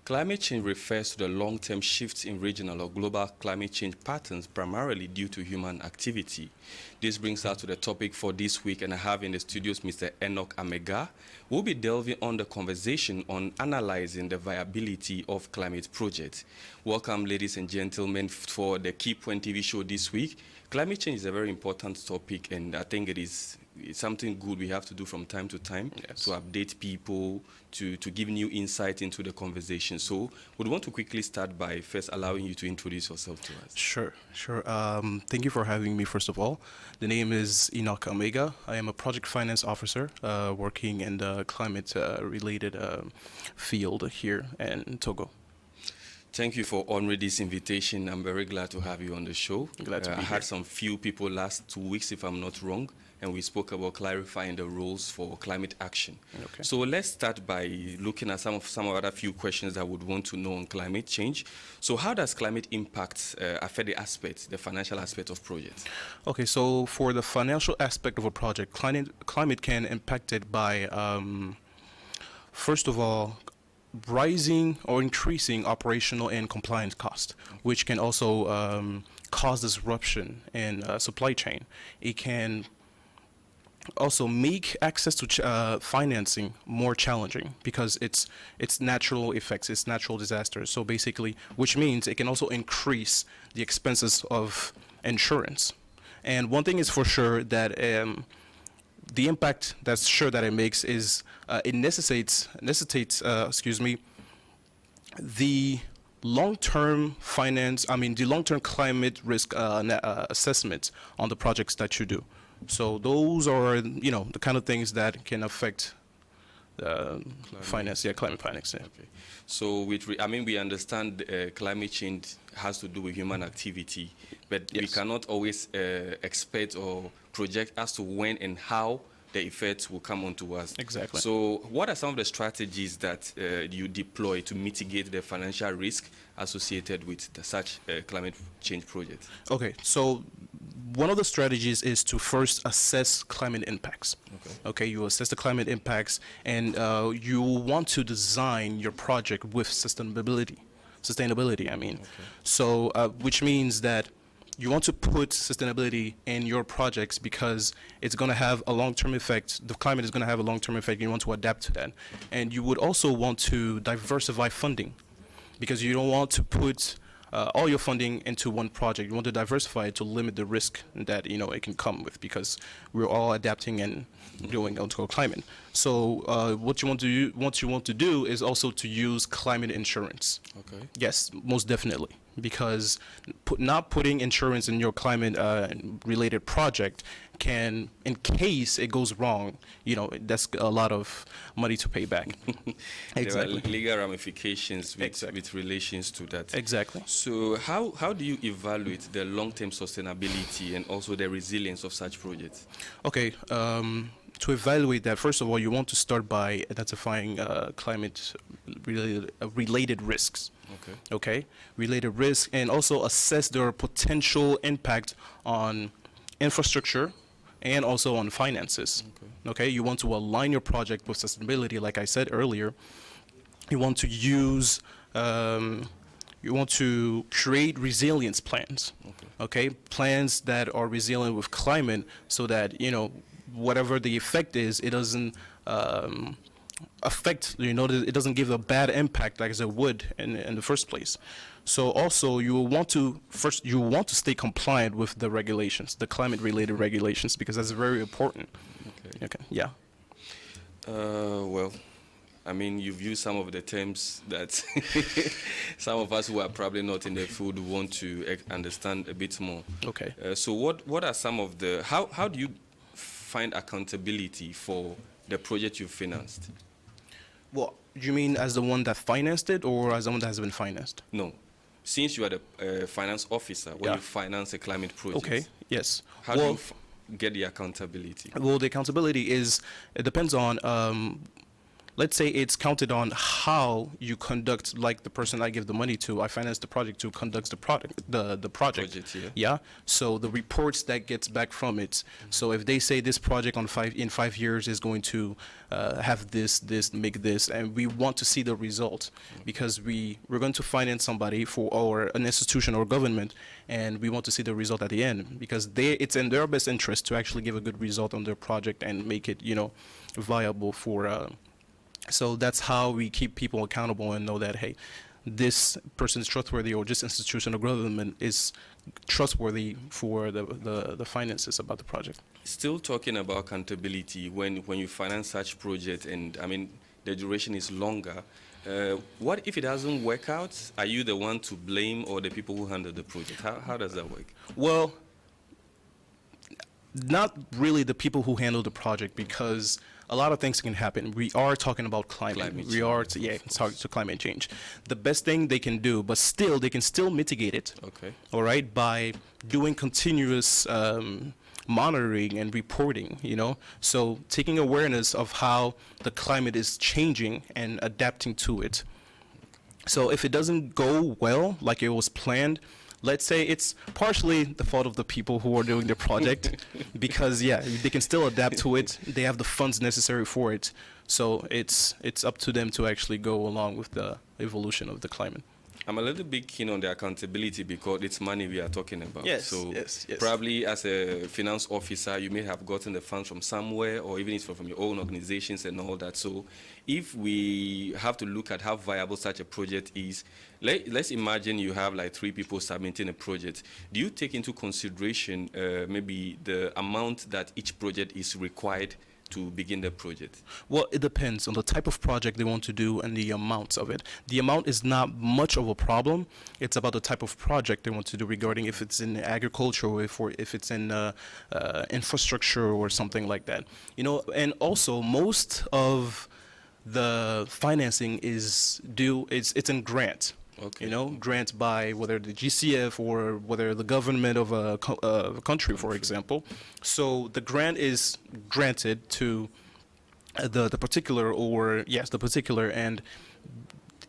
Climate change refers to the long-term shifts in regional or global climate change patterns, primarily due to human activity. This brings us to the topic for this week, and I have in the studios Mr. Enoch Amega. We'll be delving on the conversation on analyzing the viability of climate projects. Welcome, ladies and gentlemen, for the KEYPOINT TV show this week. Climate change is a very important topic, and I think it's something good we have to do from time to time, yes, to update people, to give new insight into the conversation. So we'd want to quickly start by first allowing you to introduce yourself to us. Sure. Thank you for having me, first of all. The name is Enoch Omega. I am a project finance officer working in the climate-related field here in Togo. Thank you for honoring this invitation. I'm very glad to have you on the show. Glad to be I here. had some few people last 2 weeks, if I'm not wrong, and we spoke about clarifying the rules for climate action. Okay. So let's start by looking at some other few questions that I would want to know on climate change. So how does climate impact affect the financial aspect of projects? Okay, so for the financial aspect of a project, climate can impact it by, first of all, rising or increasing operational and compliance costs, which can also cause disruption in supply chain. It can also make access to financing more challenging because it's natural effects, it's natural disasters. So basically, which means it can also increase the expenses of insurance. And one thing is for sure that the impact that's sure that it makes is it necessitates the long-term the long-term climate risk assessment on the projects that you do. So those are, the kind of things that can affect finance, climate finance. Yeah. Okay. So we understand climate change has to do with human activity, but Yes. we cannot always expect or project as to when and how the effects will come onto us. Exactly. So what are some of the strategies that you deploy to mitigate the financial risk associated with such climate change projects? Okay, so one of the strategies is to first assess climate impacts. Okay, you assess the climate impacts, and you want to design your project with sustainability. Okay. So which means that you want to put sustainability in your projects because it's going to have a long-term effect. The climate is going to have a long-term effect. You want to adapt to that. And you would also want to diversify funding because you don't want to put all your funding into one project. You want to diversify it to limit the risk that it can come with because we're all adapting and doing onto a climate. So what you want to do is also to use climate insurance. Okay. Yes, most definitely. Because not putting insurance in your climate related project can, in case it goes wrong, that's a lot of money to pay back. There Exactly. are legal ramifications Exactly. with relations to that. Exactly. So how do you evaluate the long-term sustainability and also the resilience of such projects? Okay. To evaluate that, first of all, you want to start by identifying climate-related risks. Okay. Related risks, and also assess their potential impact on infrastructure and also on finances. Okay. You want to align your project with sustainability, like I said earlier. You want to use. You want to create resilience plans. Okay. Plans that are resilient with climate, so that whatever the effect is, it doesn't affect, it doesn't give a bad impact like it would in the first place. So also you want to stay compliant with the regulations, the climate related regulations, because that's very important. Okay. Yeah. Well, you've used some of the terms that some of us who are probably not in the field want to understand a bit more. Okay. So what are some of the, how do you find accountability for the project you financed? Well, you mean as the one that financed it, or as the one that has been financed? No. Since you are the finance officer, when you finance a climate project. Okay, yes. How do you get the accountability? Well, the accountability it depends on let's say it's counted on how you conduct, like the person I give the money to, I finance the project to conduct the project. Project, Yeah. So the reports that gets back from it. So if they say this project in 5 years is going to have this, make this, and we want to see the result, because we're going to finance somebody or an institution or government, and we want to see the result at the end, because it's in their best interest to actually give a good result on their project and make it, viable for. So that's how we keep people accountable and know that, hey, this person is trustworthy, or this institution or government is trustworthy for the finances about the project. Still talking about accountability, when you finance such project, and I mean the duration is longer, what if it doesn't work out? Are you the one to blame, or the people who handle the project? How does that work? Well, not really the people who handle the project, because a lot of things can happen. We are talking about climate. We are talking to climate change. The best thing they can do, but still they can still mitigate it. Okay. All right, by doing continuous monitoring and reporting. So taking awareness of how the climate is changing and adapting to it. So if it doesn't go well like it was planned, let's say it's partially the fault of the people who are doing the project, because they can still adapt to it. They have the funds necessary for it. So it's up to them to actually go along with the evolution of the climate. I'm a little bit keen on the accountability, because it's money we are talking about. Yes, so yes. probably as a finance officer, you may have gotten the funds from somewhere, or even it's from your own organizations and all that. So if we have to look at how viable such a project is, let's imagine you have like 3 people submitting a project. Do you take into consideration maybe the amount that each project is required to begin the project? Well, it depends on the type of project they want to do and the amount of it. The amount is not much of a problem. It's about the type of project they want to do, regarding if it's in agriculture, or if it's in infrastructure or something like that. And also most of the financing is it's in grant. Okay. Grant by whether the GCF or whether the government of a country, for example. So the grant is granted to the particular, the particular, and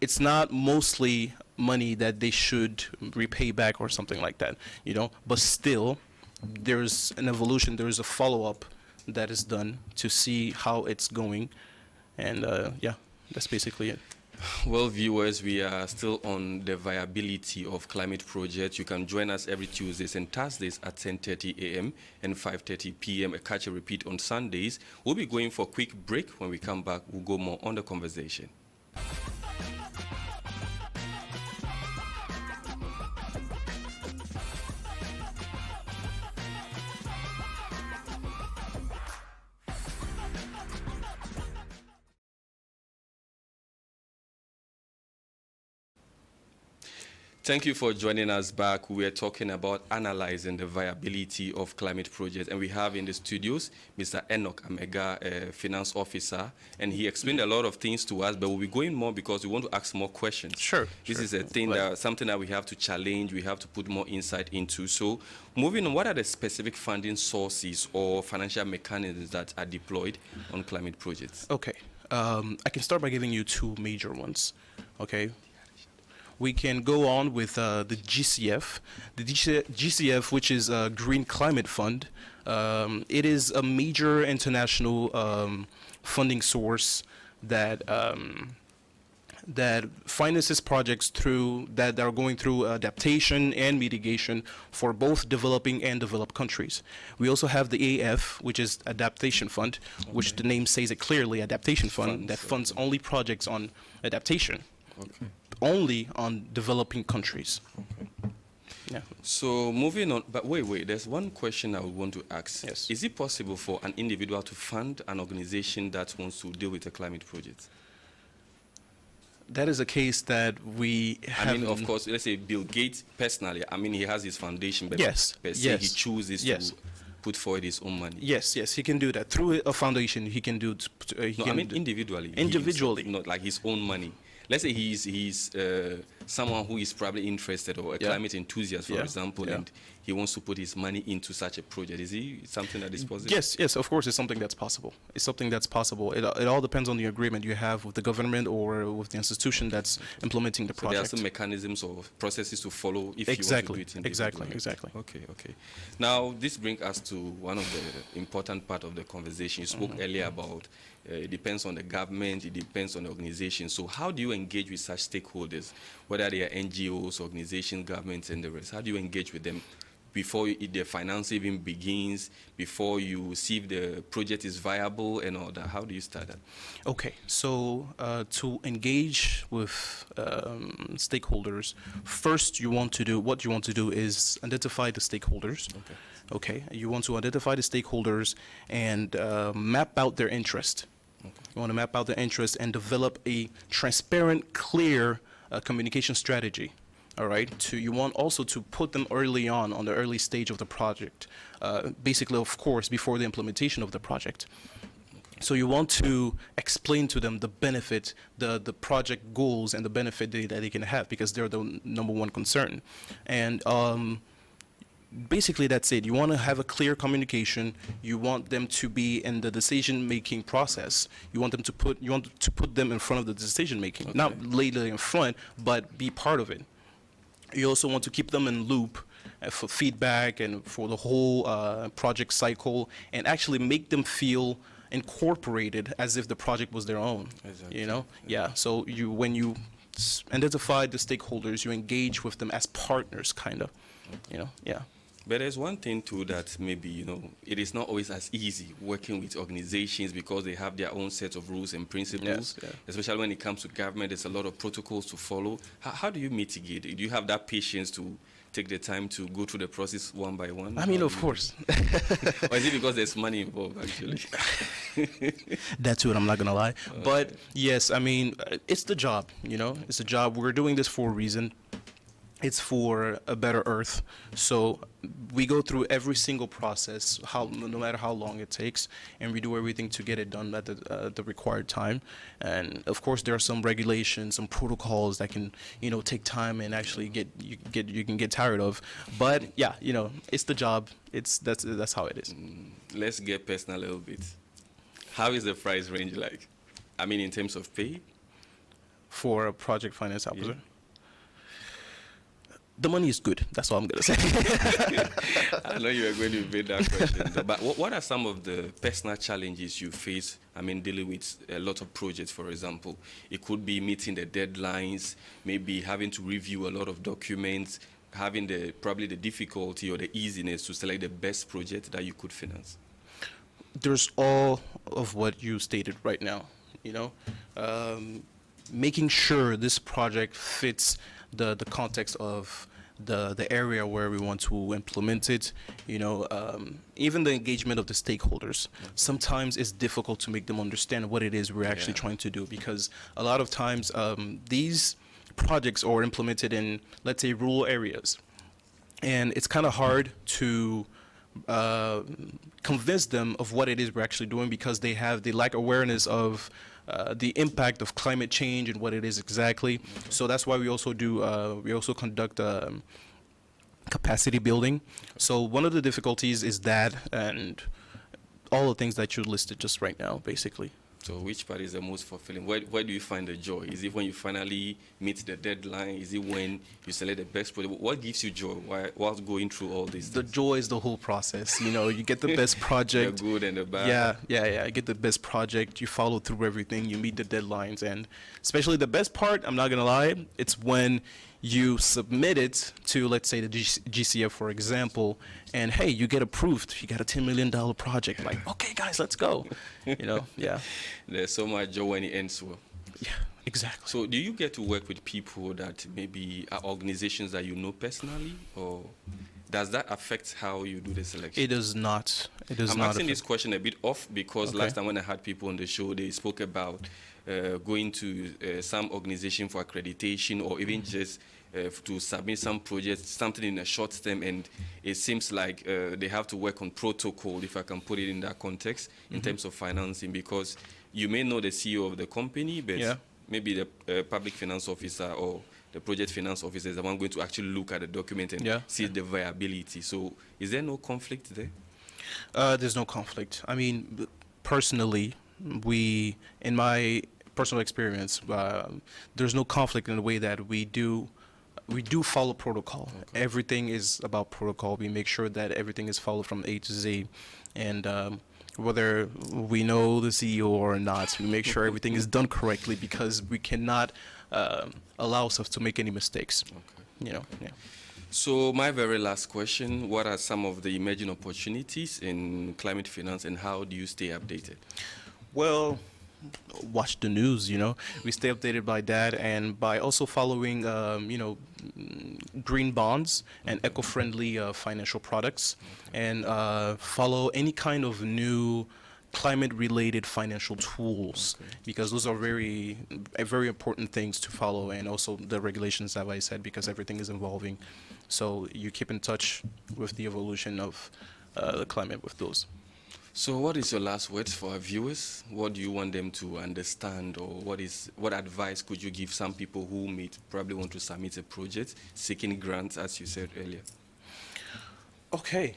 it's not mostly money that they should repay back or something like that, But still, there's an evolution, there's a follow-up that is done to see how it's going, and that's basically it. Well, viewers, we are still on the viability of climate projects. You can join us every Tuesdays and Thursdays at 10:30 a.m. and 5:30 p.m. and catch a repeat on Sundays. We'll be going for a quick break. When we come back, we'll go more on the conversation. Thank you for joining us back. We are talking about analyzing the viability of climate projects, and we have in the studios Mr. Enoch Amega, a finance officer, and he explained a lot of things to us, but we'll be going more because we want to ask more questions. Sure. This is a thing something that we have to challenge, we have to put more insight into. So moving on, what are the specific funding sources or financial mechanisms that are deployed on climate projects? Okay. I can start by giving you 2 major ones. Okay. We can go on with the GCF. The GCF, which is a Green Climate Fund, it is a major international funding source that finances projects that are going through adaptation and mitigation for both developing and developed countries. We also have the AF, which is Adaptation Fund, which the name says it clearly, Adaptation Fund, that funds only projects on adaptation. Okay. Only on developing countries. Okay. Yeah. So moving on, but wait, there's one question I would want to ask. Yes. Is it possible for an individual to fund an organization that wants to deal with a climate project? That is a case that we have. I mean, of course, let's say Bill Gates personally, I mean, he has his foundation, but Yes. per se, he chooses to put forward his own money. Yes, he can do that. Through a foundation, he can do No, I mean individually. Individually. Not like his own money. Let's say he's someone who is probably interested, or a climate enthusiast, for example, and he wants to put his money into such a project? Is it something that is possible? Yes, of course, it's something that's possible. It's something that's possible. It all depends on the agreement you have with the government or with the institution that's implementing the project. There are some mechanisms or processes to follow if you want to do it individually. Exactly. Okay. Now, this brings us to one of the important part of the conversation. You spoke earlier about it depends on the government, it depends on the organization. So how do you engage with such stakeholders, whether they are NGOs, organizations, governments, and the rest? How do you engage with them before the finance even begins, before you see if the project is viable and all that? How do you start that? Okay, so to engage with stakeholders, first what you want to do is identify the stakeholders. Okay, you want to identify the stakeholders and map out their interest. You want to map out their interest and develop a transparent, clear communication strategy. All right. You want also to put them early on the early stage of the project, basically, of course, before the implementation of the project. So you want to explain to them the benefit, the project goals, and the benefit that they can have, because they're the number one concern. And basically, that's it. You want to have a clear communication. You want them to be in the decision-making process. You want to put them in front of the decision-making, not later in front, but be part of it. You also want to keep them in loop for feedback and for the whole project cycle, and actually make them feel incorporated as if the project was their own. Exactly. You know, So when you identify the stakeholders, you engage with them as partners, kind of. You know, But there's one thing too that maybe, it is not always as easy working with organizations because they have their own set of rules and principles, especially when it comes to government. There's a lot of protocols to follow. How do you mitigate it? Do you have that patience to take the time to go through the process one by one? I mean, of course. Or is it because there's money involved, actually? That's what I'm not going to lie. But yes, I mean, it's the job, It's a job. We're doing this for a reason. It's for a better earth. So we go through every single process, no matter how long it takes, and we do everything to get it done at the required time. And of course, there are some regulations, some protocols that can, take time and actually you can get tired of. But yeah, it's the job. That's how it is. Let's get personal a little bit. How is the price range like? I mean, in terms of pay? For a project finance officer? The money is good. That's all I'm going to say. I know you are going to evade that question. But what are some of the personal challenges you face, dealing with a lot of projects, for example? It could be meeting the deadlines, maybe having to review a lot of documents, having probably the difficulty or the easiness to select the best project that you could finance. There's all of what you stated right now, making sure this project fits the context of the area where we want to implement it, even the engagement of the stakeholders. Sometimes it's difficult to make them understand what it is we're actually trying to do, because a lot of times these projects are implemented in, let's say, rural areas, and it's kind of hard to convince them of what it is we're actually doing, because they lack awareness of the impact of climate change and what it is exactly. So that's why we also conduct capacity building. So one of the difficulties is that, and all the things that you listed just right now, basically. So which part is the most fulfilling? Where do you find the joy? Is it when you finally meet the deadline? Is it when you select the best project? What gives you joy while going through all this? The joy is the whole process. You get the best project. The good and the bad. Yeah. You get the best project. You follow through everything. You meet the deadlines. And especially the best part, I'm not going to lie, it's when you submit it to, let's say, the GCF, for example, and hey, you get approved. You got a $10 million project. Like, okay, guys, let's go. There's so much joy when it ends well. Yeah, exactly. So do you get to work with people that maybe are organizations that you know personally, or does that affect how you do the selection? It does not. I'm asking this question a bit off because last time when I had people on the show, they spoke about going to some organization for accreditation, or even just to submit some projects, something in a short term, and it seems like they have to work on protocol, if I can put it in that context, in terms of financing, because you may know the CEO of the company, but maybe the public finance officer or the project finance officer is the one going to actually look at the document and see the viability. So is there no conflict there? There's no conflict. I mean, personally, in my personal experience, there's no conflict in the way that we do follow protocol. Okay. Everything is about protocol. We make sure that everything is followed from A to Z, and whether we know the CEO or not, we make sure everything is done correctly, because we cannot allow ourselves to make any mistakes. Okay. Yeah. So my very last question, what are some of the emerging opportunities in climate finance, and how do you stay updated? Well, watch the news, we stay updated by that, and by also following green bonds and eco-friendly financial products, and follow any kind of new climate-related financial tools, because those are very important things to follow, and also the regulations, as I said, because everything is evolving. So you keep in touch with the evolution of the climate with those. So what is your last words for our viewers? What do you want them to understand, or what advice could you give some people who may probably want to submit a project seeking grants, as you said earlier? Okay,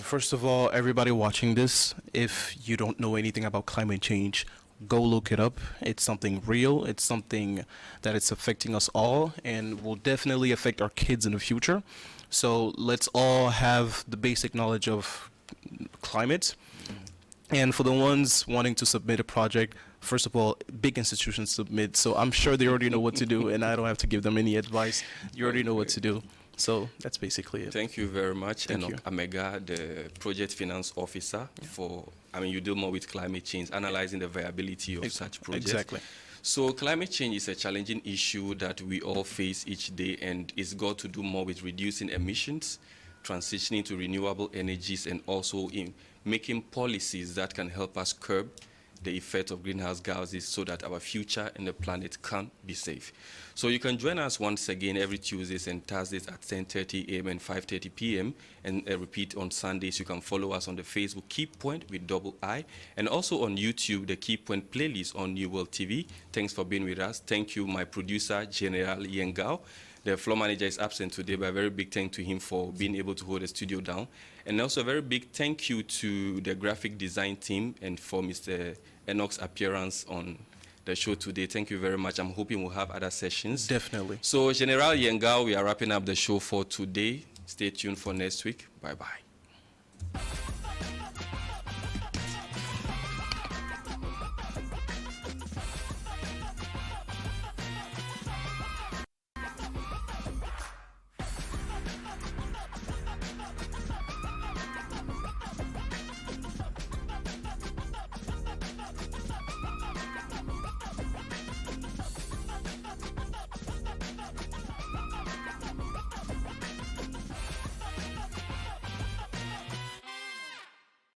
first of all, everybody watching this, if you don't know anything about climate change, go look it up. It's something real. It's something that it's affecting us all, and will definitely affect our kids in the future. So let's all have the basic knowledge of climate. And for the ones wanting to submit a project, first of all, big institutions submit, so I'm sure they already know what to do, and I don't have to give them any advice. You already know what to do. So that's basically it. Thank you very much, Enoch Amega, the project finance officer you deal more with climate change, analyzing the viability of such projects. Exactly. So climate change is a challenging issue that we all face each day, and it's got to do more with reducing emissions, transitioning to renewable energies, and also in making policies that can help us curb the effect of greenhouse gases so that our future and the planet can be safe. So you can join us once again every Tuesdays and Thursdays at 10:30 a.m. and 5:30 p.m. and repeat on Sundays. You can follow us on the Facebook KEYPOINT with double I, and also on YouTube, the KEYPOINT playlist on New World TV. Thanks for being with us. Thank you, my producer, Générale Yengao. The floor manager is absent today, but a very big thank to him for being able to hold the studio down. And also a very big thank you to the graphic design team and for Mr. Enoch's appearance on the show today. Thank you very much. I'm hoping we'll have other sessions. Definitely. So, Générale Yengao, we are wrapping up the show for today. Stay tuned for next week. Bye-bye.